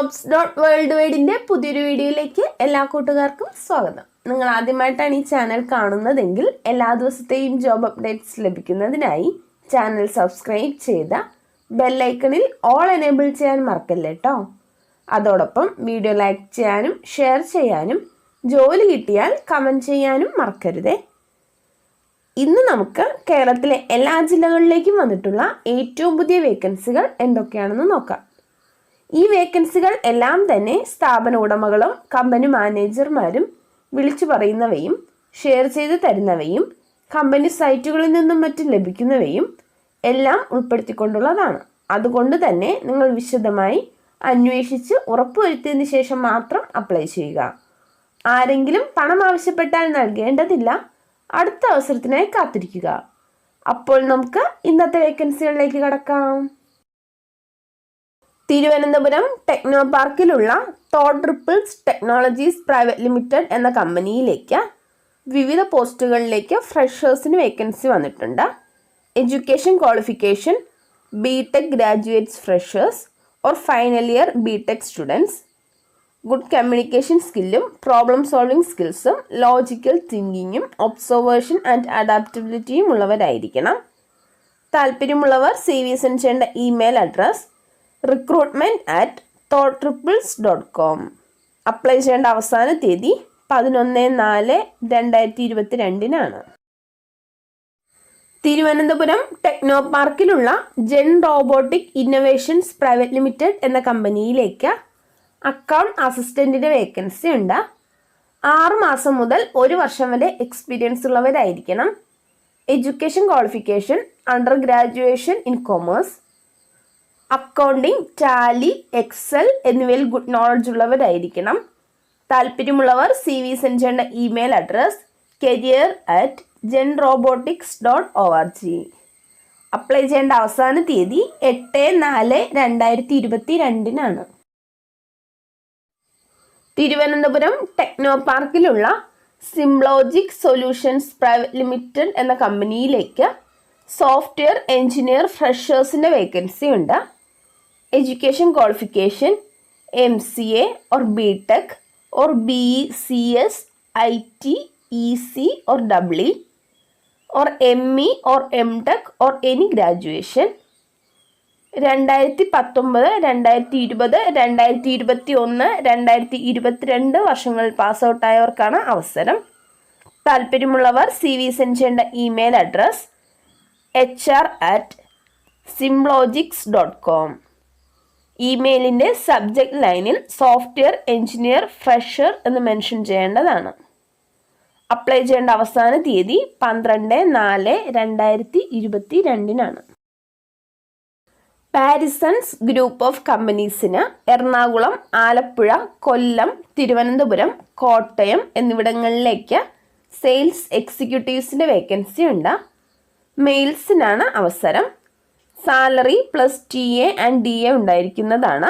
JOBS.WORLDWIDE പുതിയൊരു വീഡിയോയിലേക്ക് എല്ലാ കൂട്ടുകാർക്കും സ്വാഗതം. നിങ്ങൾ ആദ്യമായിട്ടാണ് ഈ ചാനൽ കാണുന്നതെങ്കിൽ എല്ലാ ദിവസത്തെയും ജോബ് അപ്ഡേറ്റ്സ് ലഭിക്കുന്നതിനായി ചാനൽ സബ്സ്ക്രൈബ് ചെയ്ത ബെൽ ഐക്കണിൽ ഓൾ എനേബിൾ ചെയ്യാൻ മറക്കല്ലേ കേട്ടോ. അതോടൊപ്പം വീഡിയോ ലൈക്ക് ചെയ്യാനും ഷെയർ ചെയ്യാനും ജോലി കിട്ടിയാൽ കമൻറ്റ് ചെയ്യാനും മറക്കരുതേ. ഇന്ന് നമുക്ക് കേരളത്തിലെ എല്ലാ ജില്ലകളിലേക്കും വന്നിട്ടുള്ള ഏറ്റവും പുതിയ വേക്കൻസികൾ എന്തൊക്കെയാണെന്ന് നോക്കാം. ഈ വേക്കൻസികൾ എല്ലാം തന്നെ സ്ഥാപന ഉടമകളും കമ്പനി മാനേജർമാരും വിളിച്ചു പറയുന്നവയും ഷെയർ ചെയ്ത് തരുന്നവയും കമ്പനി സൈറ്റുകളിൽ നിന്നും മറ്റും ലഭിക്കുന്നവയും എല്ലാം ഉൾപ്പെടുത്തിക്കൊണ്ടുള്ളതാണ്. അതുകൊണ്ട് തന്നെ നിങ്ങൾ വിശദമായി അന്വേഷിച്ച് ഉറപ്പുവരുത്തിയതിനു ശേഷം മാത്രം അപ്ലൈ ചെയ്യുക. ആരെങ്കിലും പണം ആവശ്യപ്പെട്ടാൽ നൽകേണ്ടതില്ല. അടുത്ത അവസരത്തിനായി കാത്തിരിക്കുക. അപ്പോൾ നമുക്ക് ഇന്നത്തെ വേക്കൻസികളിലേക്ക് കടക്കാം. തിരുവനന്തപുരം ടെക്നോ പാർക്കിലുള്ള thought ripples technologies private limited എന്ന കമ്പനിയിലേക്ക് വിവിധ പോസ്റ്റുകളിലേക്ക് ഫ്രഷേഴ്സിന് വേക്കൻസി വന്നിട്ടുണ്ട്. Education qualification BTech graduates freshers or final year BTech students. Good communication സ്കില്ലും പ്രോബ്ലം സോൾവിംഗ് സ്കിൽസും ലോജിക്കൽ തിങ്കിങ്ങും ഒബ്സർവേഷൻ ആൻഡ് അഡാപ്റ്റബിലിറ്റിയും ഉള്ളവരായിരിക്കണം. താല്പര്യമുള്ളവർ CV സെൻഡ് ചെയ്യേണ്ട ഇമെയിൽ അഡ്രസ് recruitment@thoughttriples.com. അപ്ലൈ ചെയ്യേണ്ട അവസാന തീയതി 11/4/2022 തിരുവനന്തപുരം ടെക്നോ പാർക്കിലുള്ള gen robotic innovations private limited എന്ന കമ്പനിയിലേക്ക് അക്കൗണ്ട് അസിസ്റ്റൻറ്റിൻ്റെ വേക്കൻസി ഉണ്ട്. 6 മാസം മുതൽ 1 വർഷം വരെ എക്സ്പീരിയൻസ് ഉള്ളവരായിരിക്കണം. Education qualification under graduation in commerce. Accounting, Tally, Excel എന്നിവയിൽ ഗുഡ് നോളജ് ഉള്ളവരായിരിക്കണം. താല്പര്യമുള്ളവർ CV സെൻഡ് ചെയ്യേണ്ട ഇമെയിൽ അഡ്രസ് career@genrobotics.org. അപ്ലൈ ചെയ്യേണ്ട അവസാന തീയതി 8/4/2022 തിരുവനന്തപുരം ടെക്നോ പാർക്കിലുള്ള സിംലോജിക് സൊല്യൂഷൻസ് പ്രൈവറ്റ് ലിമിറ്റഡ് എന്ന കമ്പനിയിലേക്ക് സോഫ്റ്റ്വെയർ എഞ്ചിനീയർ ഫ്രഷേഴ്സിൻ്റെ വേക്കൻസി ഉണ്ട്. Education qualification MCA or BTech or BE CS IT EC or EE or ME or MTech or any graduation. 2019, 2020, 2021, 2022 വർഷങ്ങളിൽ pass out ആയവർക്കാണ് അവസരം. താല്പര്യമുള്ളവർ CV സെൻഡ് ചെയ്യേണ്ട email address hr@simlogics.com. ഇമെയിലിൻ്റെ subject ലൈനിൽ software engineer fresher എന്ന് mention ചെയ്യേണ്ടതാണ്. Apply ചെയ്യേണ്ട അവസാന തീയതി 12/4/2022 പാരിസൺസ് ഗ്രൂപ്പ് ഓഫ് കമ്പനീസിന് എറണാകുളം, ആലപ്പുഴ, കൊല്ലം, തിരുവനന്തപുരം, കോട്ടയം എന്നിവിടങ്ങളിലേക്ക് സെയിൽസ് എക്സിക്യൂട്ടീവ്സിൻ്റെ വേക്കൻസി ഉണ്ട്. മെയിൽസിനാണ് അവസരം. Salary plus TA and DA ഉണ്ടായിരിക്കുന്നതാണ്.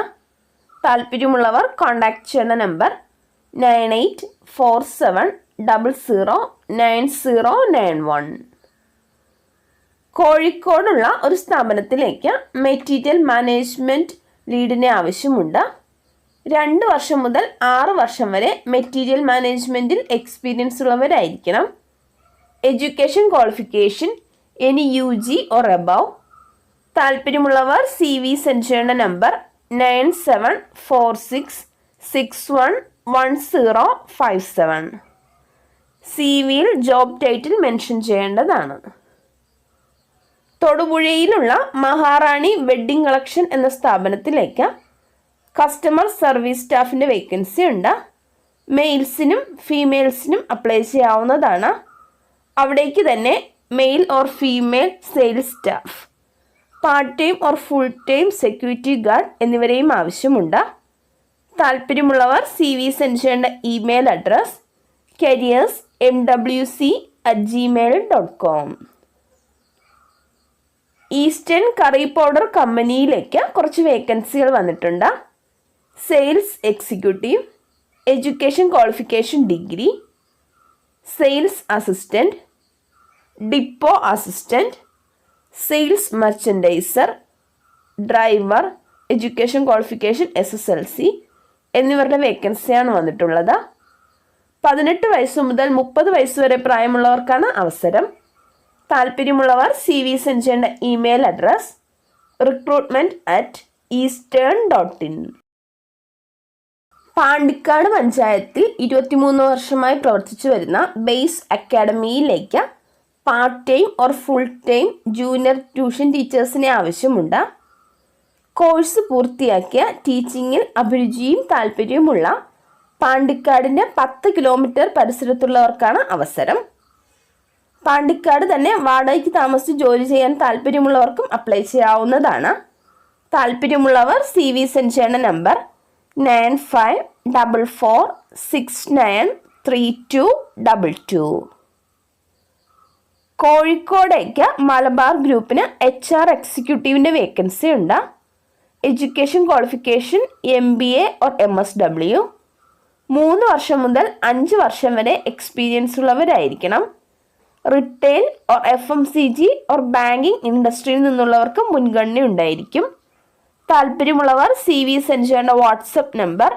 താല്പര്യമുള്ളവർ കോൺടാക്ട് ചെയ്യുന്ന നമ്പർ 9847009091. കോഴിക്കോടുള്ള ഒരു സ്ഥാപനത്തിലേക്ക് മെറ്റീരിയൽ മാനേജ്മെൻറ്റ് ലീഡിനെ ആവശ്യമുണ്ട്. 2 വർഷം മുതൽ 6 വർഷം വരെ മെറ്റീരിയൽ മാനേജ്മെൻറ്റിൽ എക്സ്പീരിയൻസ് ഉള്ളവരായിരിക്കണം. Education qualification any UG or above. താല്പര്യമുള്ളവർ CV സെൻഡ് ചെയ്യേണ്ട നമ്പർ 9746611057. CVയിൽ ജോബ് ടൈറ്റിൽ മെൻഷൻ ചെയ്യേണ്ടതാണ്. തൊടുപുഴയിലുള്ള മഹാറാണി വെഡ്ഡിംഗ് കളക്ഷൻ എന്ന സ്ഥാപനത്തിലേക്ക് കസ്റ്റമർ സർവീസ് സ്റ്റാഫിൻ്റെ വേക്കൻസി ഉണ്ട്. മെയിൽസിനും ഫീമെയിൽസിനും അപ്ലൈ ചെയ്യാവുന്നതാണ്. അവിടേക്ക് തന്നെ male or female sales staff, part time or full time security guard എന്നിവരെയും ആവശ്യമുണ്ട്. താല്പര്യമുള്ളവർ CV സെൻഡ് ചെയ്യേണ്ട email address careersmwc@gmail.com. Eastern curry powder കമ്പനിയിലേക്ക് കുറച്ച് വേക്കൻസികൾ വന്നിട്ടുണ്ട്. Sales executive, education qualification degree, sales assistant, depot assistant, sales merchandiser, driver, education qualification SSLC, എന്നിവരുടെ വേക്കൻസിയാണ് വന്നിട്ടുള്ളത്. 18 വയസ്സ് മുതൽ 30 വയസ്സ് വരെ പ്രായമുള്ളവർക്കാണ് അവസരം. താല്പര്യമുള്ളവർ CV സെൻഡ് ചെയ്യേണ്ട ഇമെയിൽ അഡ്രസ് recruitment@eastern.in. പാണ്ടിക്കാട് പഞ്ചായത്തിൽ 23 വർഷമായി പ്രവർത്തിച്ചു വരുന്ന ബേസ് അക്കാഡമിയിലേക്ക് part time or full time junior tuition ടീച്ചേഴ്സിനെ ആവശ്യമുണ്ട്. കോഴ്സ് പൂർത്തിയാക്കിയ ടീച്ചിങ്ങിൽ അഭിരുചിയും താല്പര്യവുമുള്ള പാണ്ടിക്കാടിൻ്റെ 10 കിലോമീറ്റർ പരിസരത്തുള്ളവർക്കാണ് അവസരം. പാണ്ടിക്കാട് തന്നെ വാടകയ്ക്ക് താമസിച്ച് ജോലി ചെയ്യാൻ താല്പര്യമുള്ളവർക്കും അപ്ലൈ ചെയ്യാവുന്നതാണ്. താല്പര്യമുള്ളവർ CV സെൻഡ് ചെയ്യേണ്ട നമ്പർ 9544693222. കോഴിക്കോടേക്ക് മലബാർ ഗ്രൂപ്പിന് HR എക്സിക്യൂട്ടീവിൻ്റെ വേക്കൻസി ഉണ്ട്. Education qualification MBA or MSW. 3 വർഷം മുതൽ 5 വർഷം വരെ എക്സ്പീരിയൻസ് ഉള്ളവരായിരിക്കണം. Retail or FMCG or banking ഇൻഡസ്ട്രിയിൽ നിന്നുള്ളവർക്ക് മുൻഗണന ഉണ്ടായിരിക്കും. താല്പര്യമുള്ളവർ CV സെൻഡ് ചെയ്യേണ്ട WhatsApp number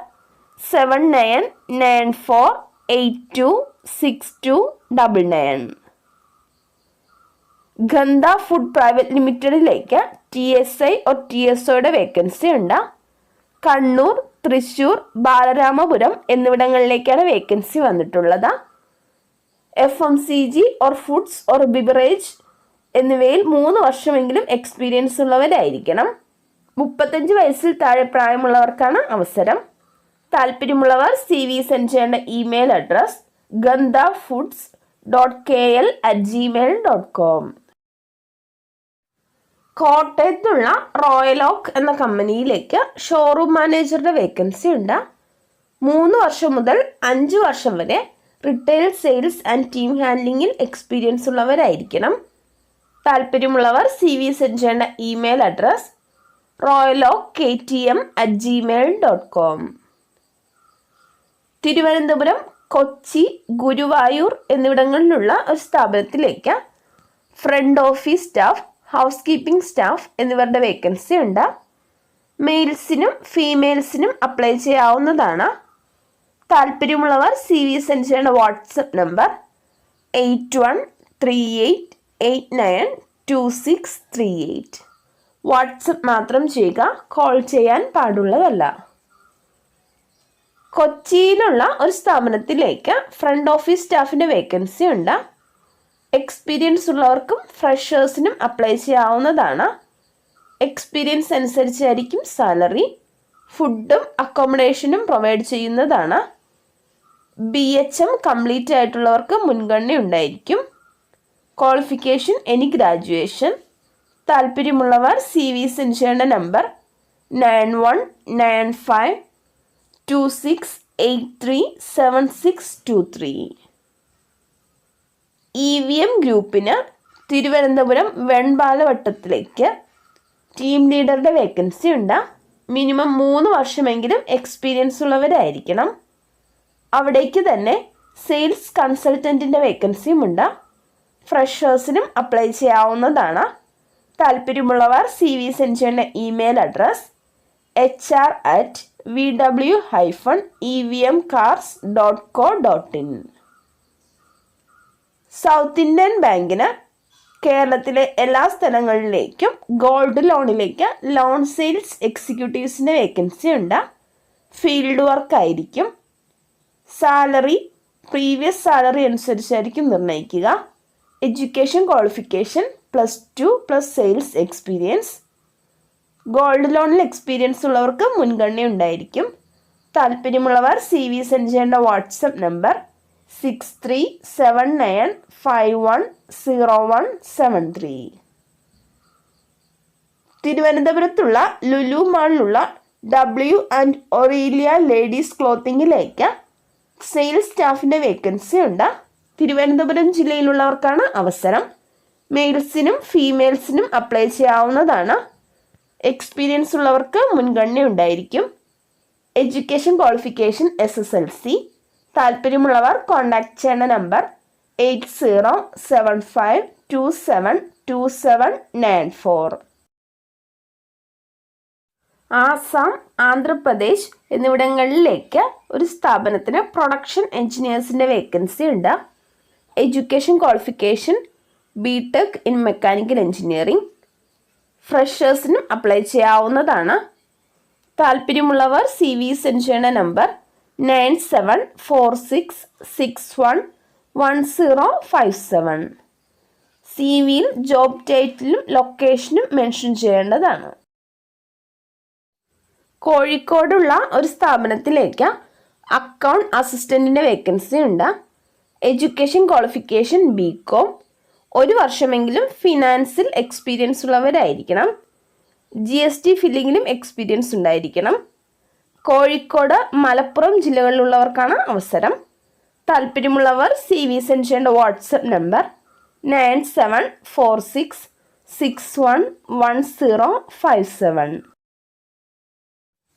7994826299. Gandha food private ലിമിറ്റഡിലേക്ക് TSI or TSOയുടെ വേക്കൻസി ഉണ്ട്. കണ്ണൂർ, തൃശ്ശൂർ, ബാലരാമപുരം എന്നിവിടങ്ങളിലേക്കാണ് വേക്കൻസി വന്നിട്ടുള്ളത്. FMCG or foods or beverage എന്നിവയിൽ 3 വർഷമെങ്കിലും എക്സ്പീരിയൻസ് ഉള്ളവരായിരിക്കണം. 35 വയസ്സിൽ താഴെ പ്രായമുള്ളവർക്കാണ് അവസരം. താല്പര്യമുള്ളവർ CV സെൻഡ് ചെയ്യേണ്ട ഇമെയിൽ അഡ്രസ് gandhafoods.kl@gmail.com. കോട്ടയത്തുള്ള റോയൽ ഓക്ക് എന്ന കമ്പനിയിലേക്ക് ഷോറൂം മാനേജറുടെ വേക്കൻസി ഉണ്ട്. 3 വർഷം മുതൽ 5 വർഷം വരെ റിട്ടെയിൽ സെയിൽസ് ആൻഡ് ടീം ഹാൻഡ്ലിങ്ങിൽ എക്സ്പീരിയൻസ് ഉള്ളവരായിരിക്കണം. താല്പര്യമുള്ളവർ CV സെൻഡ് ചെയ്യേണ്ട email address royalokkTM@gmail.com. Thiruvananthapuram, Kochi, Guruvayur എന്നിവിടങ്ങളിലുള്ള ഒരു സ്ഥാപനത്തിലേക്ക് front office staff, housekeeping staff എന്നിവരുടെ വേക്കൻസി ഉണ്ട്. മെയിൽസിനും ഫീമെയിൽസിനും അപ്ലൈ ചെയ്യാവുന്നതാണ്. താല്പര്യമുള്ളവർ CV സെൻഡ് ചെയ്യേണ്ട വാട്സപ്പ് നമ്പർ 8138892638. വാട്സപ്പ് മാത്രം ചെയ്യുക, കോൾ ചെയ്യാൻ പാടുള്ളതല്ല. കൊച്ചിയിലുള്ള ഒരു സ്ഥാപനത്തിലേക്ക് ഫ്രണ്ട് ഓഫീസ് സ്റ്റാഫിൻ്റെ വേക്കൻസി ഉണ്ട്. എക്സ്പീരിയൻസ് ഉള്ളവർക്കും ഫ്രഷേഴ്സിനും അപ്ലൈ ചെയ്യാവുന്നതാണ്. എക്സ്പീരിയൻസ് അനുസരിച്ചായിരിക്കും സാലറി. ഫുഡും അക്കോമഡേഷനും പ്രൊവൈഡ് ചെയ്യുന്നതാണ്. BHM കംപ്ലീറ്റ് ആയിട്ടുള്ളവർക്ക് മുൻഗണന ഉണ്ടായിരിക്കും. Qualification any graduation. താല്പര്യമുള്ളവർ CV സെൻഡ് ചെയ്യേണ്ട നമ്പർ 919526837623. EVM ഗ്രൂപ്പിന് തിരുവനന്തപുരം വെൺപാലവട്ടത്തിലേക്ക് ടീം ലീഡറുടെ വേക്കൻസി ഉണ്ട്. മിനിമം 3 വർഷമെങ്കിലും എക്സ്പീരിയൻസ് ഉള്ളവരായിരിക്കണം. അവിടേക്ക് തന്നെ സെയിൽസ് കൺസൾട്ടൻറ്റിൻ്റെ വേക്കൻസിയുമുണ്ട്. ഫ്രഷേഴ്സിനും അപ്ലൈ ചെയ്യാവുന്നതാണ്. താല്പര്യമുള്ളവർ CV സെൻഡ് ചെയ്യേണ്ട email address hr@vw-evmcars.co.in. South Indian ബാങ്കിന് കേരളത്തിലെ എല്ലാ സ്ഥലങ്ങളിലേക്കും ഗോൾഡ് ലോണിലേക്ക് ലോൺ സെയിൽസ് എക്സിക്യൂട്ടീവ്സിൻ്റെ വേക്കൻസി ഉണ്ട്. ഫീൽഡ് വർക്ക് ആയിരിക്കും. സാലറി പ്രീവിയസ് സാലറി അനുസരിച്ചായിരിക്കും നിർണ്ണയിക്കുക. Education qualification +2 + sales experience. Gold ലോണിൽ എക്സ്പീരിയൻസ് ഉള്ളവർക്ക് മുൻഗണന ഉണ്ടായിരിക്കും. താല്പര്യമുള്ളവർ CV സെൻഡ് ചെയ്യേണ്ട വാട്സപ്പ് നമ്പർ 6379510173. തിരുവനന്തപുരത്തുള്ള ലുലു മാളിലുള്ള W&Orelia ലേഡീസ് ക്ലോത്തിങ്ങിലേക്ക് സെയിൽസ് സ്റ്റാഫിൻ്റെ വേക്കൻസി ഉണ്ട്. തിരുവനന്തപുരം ജില്ലയിലുള്ളവർക്കാണ് അവസരം. മെയിൽസിനും ഫീമെയിൽസിനും അപ്ലൈ ചെയ്യാവുന്നതാണ്. എക്സ്പീരിയൻസ് ഉള്ളവർക്ക് മുൻഗണന ഉണ്ടായിരിക്കും. Education qualification SSLC. താല്പര്യമുള്ളവർ കോൺടാക്ട് ചെയ്യേണ്ട നമ്പർ 8075272794. ആസാം, ആന്ധ്രാപ്രദേശ് എന്നിവിടങ്ങളിലേക്ക് ഒരു സ്ഥാപനത്തിന് പ്രൊഡക്ഷൻ എഞ്ചിനീയേഴ്സിൻ്റെ വേക്കൻസി ഉണ്ട്. Education qualification BTech in mechanical engineering. ഫ്രഷേഴ്സിനും apply ചെയ്യാവുന്നതാണ്. താല്പര്യമുള്ളവർ CV സെൻഡ് ചെയ്യേണ്ട നമ്പർ 9746611057. CVയിൽ ജോബ് ടൈറ്റിലും ലൊക്കേഷനും മെൻഷൻ ചെയ്യേണ്ടതാണ്. കോഴിക്കോടുള്ള ഒരു സ്ഥാപനത്തിലേക്ക് അക്കൗണ്ട് അസിസ്റ്റൻറ്റിൻ്റെ വേക്കൻസി ഉണ്ട്. Education qualification BCom. 1 വർഷമെങ്കിലും ഫിനാൻസിൽ എക്സ്പീരിയൻസ് ഉള്ളവരായിരിക്കണം. GST ഫില്ലിങ്ങിലും എക്സ്പീരിയൻസ് ഉണ്ടായിരിക്കണം. കോഴിക്കോട്, മലപ്പുറം ജില്ലകളിലുള്ളവർക്കാണ് അവസരം. താല്പര്യമുള്ളവർ CV സെൻഡ് ചെയ്യേണ്ട വാട്സപ്പ് നമ്പർ 9746611057.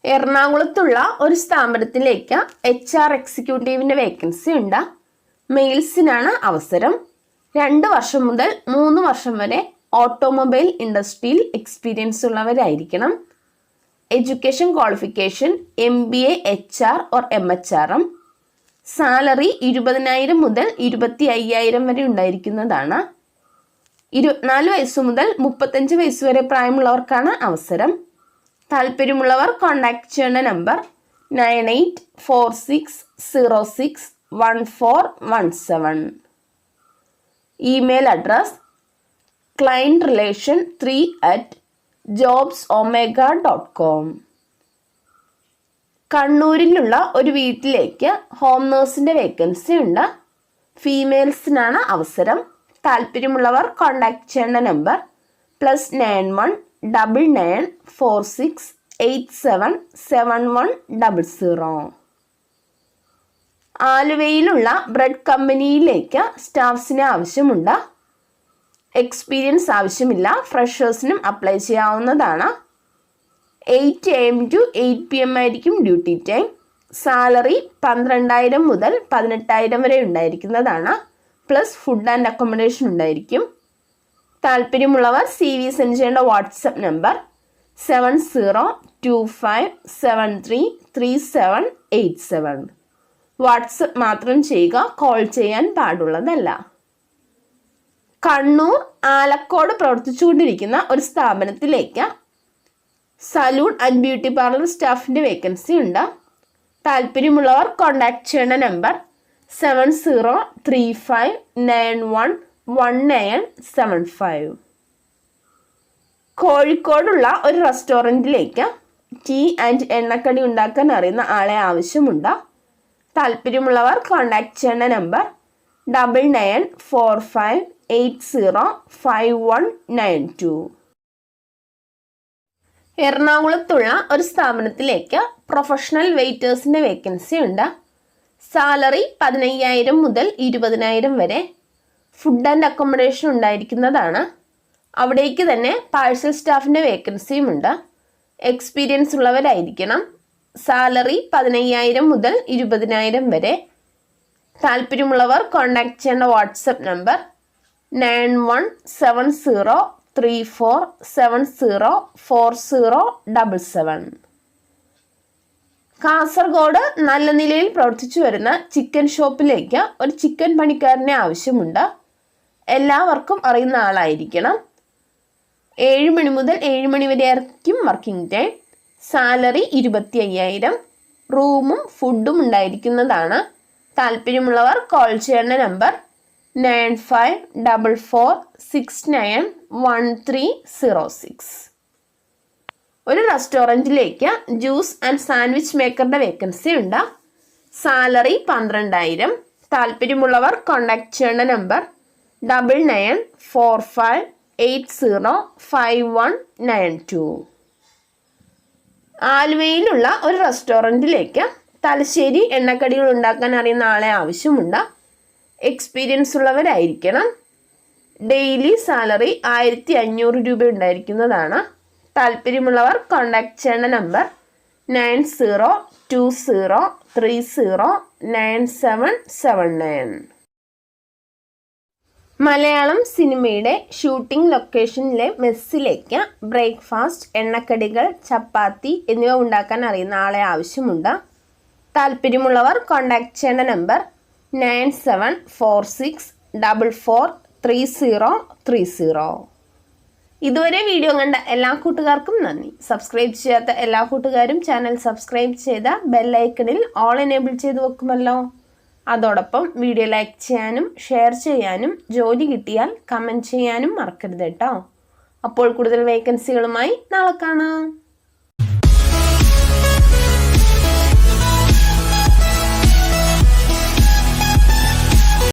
എറണാകുളത്തുള്ള ഒരു സ്ഥാപനത്തിലേക്ക് HR എക്സിക്യൂട്ടീവിൻ്റെ വേക്കൻസി ഉണ്ട്. മെയിൽസിനാണ് അവസരം. 2 വർഷം മുതൽ 3 വർഷം വരെ ഓട്ടോമൊബൈൽ ഇൻഡസ്ട്രിയിൽ എക്സ്പീരിയൻസ് ഉള്ളവരായിരിക്കണം. Education qualification MBA HR or MHRM. Salary 20,000 മുതൽ 25,000 വരെ ഉണ്ടായിരിക്കുന്നതാണ്. 24 വയസ്സ് മുതൽ 35 വയസ്സ് വരെ പ്രായമുള്ളവർക്കാണ് അവസരം. താല്പര്യമുള്ളവർ കോൺടാക്ട് ചെയ്യേണ്ട നമ്പർ 9846061417. Email address clientrelation3@jobsomega.com. കണ്ണൂരിലുള്ള ഒരു വീട്ടിലേക്ക് ഹോം നേഴ്സിൻ്റെ വേക്കൻസി ഉണ്ട്. ഫീമെയിൽസിനാണ് അവസരം. താല്പര്യമുള്ളവർ കോൺടാക്ട് ചെയ്യേണ്ട നമ്പർ +919946877100. ആലുവയിലുള്ള ബ്രെഡ് കമ്പനിയിലേക്ക് സ്റ്റാഫ്സിനെ ആവശ്യമുണ്ട്. എക്സ്പീരിയൻസ് ആവശ്യമില്ല. ഫ്രഷേഴ്സിനും അപ്ലൈ ചെയ്യാവുന്നതാണ്. 8 AM to 8 PM ആയിരിക്കും ഡ്യൂട്ടി ടൈം. സാലറി 12,000 മുതൽ 18,000 വരെ ഉണ്ടായിരിക്കുന്നതാണ്. പ്ലസ് ഫുഡ് ആൻഡ് അക്കോമഡേഷൻ ഉണ്ടായിരിക്കും. താല്പര്യമുള്ളവർ CV സെൻഡ് ചെയ്യേണ്ട വാട്സപ്പ് നമ്പർ 7025733787. വാട്സപ്പ് മാത്രം ചെയ്യുക, കോൾ ചെയ്യാൻ പാടുള്ളതല്ല. കണ്ണൂർ ആലക്കോട് പ്രവർത്തിച്ചുകൊണ്ടിരിക്കുന്ന ഒരു സ്ഥാപനത്തിലേക്ക് സലൂൺ ആൻഡ് ബ്യൂട്ടി പാർലർ സ്റ്റാഫിൻ്റെ വേക്കൻസി ഉണ്ട്. താല്പര്യമുള്ളവർ കോൺടാക്ട് ചെയ്യേണ്ട നമ്പർ 7035911975. കോഴിക്കോടുള്ള ഒരു റെസ്റ്റോറൻറ്റിലേക്ക് ടീ ആൻഡ് എണ്ണക്കടി ഉണ്ടാക്കാൻ അറിയുന്ന ആളെ ആവശ്യമുണ്ട്. താല്പര്യമുള്ളവർ കോൺടാക്ട് ചെയ്യേണ്ട നമ്പർ 9945805192. എറണാകുളത്തുള്ള ഒരു സ്ഥാപനത്തിലേക്ക് പ്രൊഫഷണൽ വെയിറ്റേഴ്സിൻ്റെ വേക്കൻസി ഉണ്ട്. സാലറി 15,000 മുതൽ 20,000 വരെ. ഫുഡ് ആൻഡ് അക്കോമഡേഷൻ ഉണ്ടായിരിക്കുന്നതാണ്. അവിടേക്ക് തന്നെ പാഴ്സൽ സ്റ്റാഫിൻ്റെ വേക്കൻസിയും ഉണ്ട്. എക്സ്പീരിയൻസ് ഉള്ളവരായിരിക്കണം. സാലറി 15,000 മുതൽ 20,000 വരെ. താല്പര്യമുള്ളവർ കോൺടാക്ട് ചെയ്യേണ്ട വാട്സപ്പ് നമ്പർ 917034704077. കാസർഗോഡ് നല്ല നിലയിൽ പ്രവർത്തിച്ചു വരുന്ന ചിക്കൻ ഷോപ്പിലേക്ക് ഒരു ചിക്കൻ പണിക്കാരനെ ആവശ്യമുണ്ട്. എല്ലാവർക്കും അറിയുന്ന ആളായിരിക്കണം. 7 മണി മുതൽ 7 മണി വരെ ആയിരിക്കും വർക്കിംഗ് ടൈം. സാലറി 25,000. റൂമും ഫുഡും ഉണ്ടായിരിക്കുന്നതാണ്. താല്പര്യമുള്ളവർ കോൾ ചെയ്യേണ്ട നമ്പർ 9544691306. ഒരു റെസ്റ്റോറൻറ്റിലേക്ക് ജ്യൂസ് ആൻഡ് സാൻഡ്വിച്ച് മേക്കറുടെ വേക്കൻസി ഉണ്ട്. സാലറി 12,000. താല്പര്യമുള്ളവർ കോൺടാക്ട് ചെയ്യേണ്ട നമ്പർ 9945805192. ആലുവയിലുള്ള ഒരു റെസ്റ്റോറൻറ്റിലേക്ക് തലശ്ശേരി എണ്ണക്കടികൾ ഉണ്ടാക്കാൻ അറിയുന്ന ആളെ ആവശ്യമുണ്ട്. എക്സ്പീരിയൻസ് ഉള്ളവരായിരിക്കണം. ഡെയിലി സാലറി 1,500 രൂപ ഉണ്ടായിരിക്കുന്നതാണ്. താല്പര്യമുള്ളവർ കോൺടാക്ട് ചെയ്യേണ്ട നമ്പർ 9020309779. മലയാളം സിനിമയുടെ ഷൂട്ടിംഗ് ലൊക്കേഷനിലെ മെസ്സിലേക്ക് ബ്രേക്ക്ഫാസ്റ്റ്, എണ്ണക്കടികൾ, ചപ്പാത്തി എന്നിവ ഉണ്ടാക്കാൻ അറിയുന്ന ആളെ ആവശ്യമുണ്ട്. താല്പര്യമുള്ളവർ കോൺടാക്ട് ചെയ്യേണ്ട നമ്പർ 9746443030. ഇതുവരെ വീഡിയോ കണ്ട എല്ലാ കൂട്ടുകാർക്കും നന്ദി. സബ്സ്ക്രൈബ് ചെയ്യാത്ത എല്ലാ കൂട്ടുകാരും ചാനൽ സബ്സ്ക്രൈബ് ചെയ്ത ബെല്ലൈക്കണിൽ ഓൾ എനേബിൾ ചെയ്ത് വെക്കുമല്ലോ. അതോടൊപ്പം വീഡിയോ ലൈക്ക് ചെയ്യാനും ഷെയർ ചെയ്യാനും ജോലി കിട്ടിയാൽ കമൻറ്റ് ചെയ്യാനും മറക്കരുത് കേട്ടോ. അപ്പോൾ കൂടുതൽ വേക്കൻസികളുമായി നാളെ കാണാം.